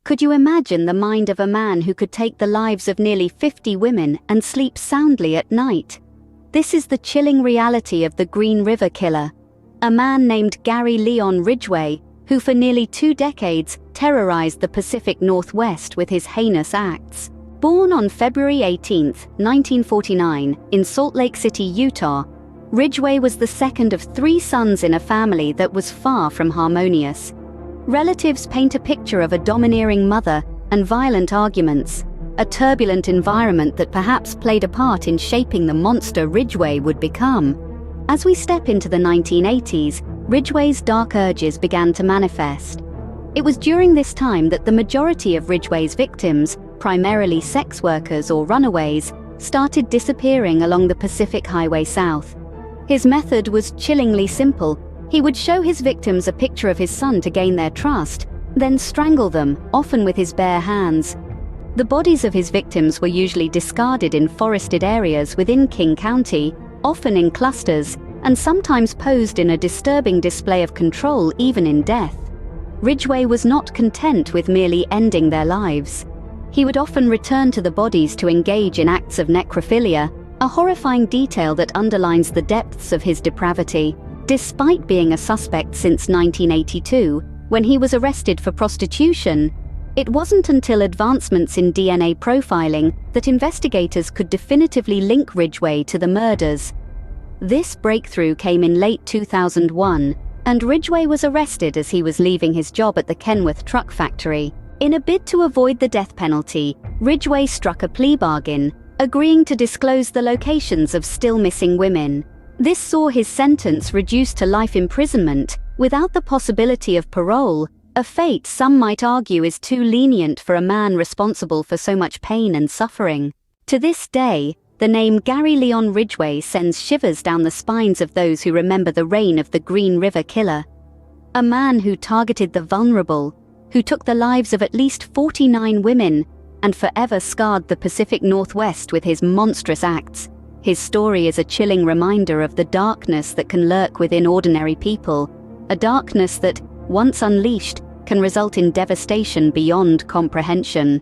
Could you imagine the mind of a man who could take the lives of nearly 50 women and sleep soundly at night? This is the chilling reality of the Green River Killer, a man named Gary Leon Ridgway, who for nearly 2 decades terrorized the Pacific Northwest with his heinous acts. Born on February 18, 1949, in Salt Lake City, Utah, Ridgway was the second of 3 sons in a family that was far from harmonious. Relatives paint a picture of a domineering mother and violent arguments, a turbulent environment that perhaps played a part in shaping the monster Ridgway would become. As we step into the 1980s, Ridgway's dark urges began to manifest. It was during this time that the majority of Ridgway's victims, primarily sex workers or runaways, started disappearing along the Pacific Highway South. His method was chillingly simple. He would show his victims a picture of his son to gain their trust, then strangle them, often with his bare hands. The bodies of his victims were usually discarded in forested areas within King County, often in clusters, and sometimes posed in a disturbing display of control even in death. Ridgway was not content with merely ending their lives. He would often return to the bodies to engage in acts of necrophilia, a horrifying detail that underlines the depths of his depravity. Despite being a suspect since 1982, when he was arrested for prostitution, it wasn't until advancements in DNA profiling that investigators could definitively link Ridgway to the murders. This breakthrough came in late 2001, and Ridgway was arrested as he was leaving his job at the Kenworth truck factory. In a bid to avoid the death penalty, Ridgway struck a plea bargain, agreeing to disclose the locations of still missing women. This saw his sentence reduced to life imprisonment without the possibility of parole, a fate some might argue is too lenient for a man responsible for so much pain and suffering. To this day, the name Gary Leon Ridgway sends shivers down the spines of those who remember the reign of the Green River Killer. A man who targeted the vulnerable, who took the lives of at least 49 women, and forever scarred the Pacific Northwest with his monstrous acts. His story is a chilling reminder of the darkness that can lurk within ordinary people, a darkness that, once unleashed, can result in devastation beyond comprehension.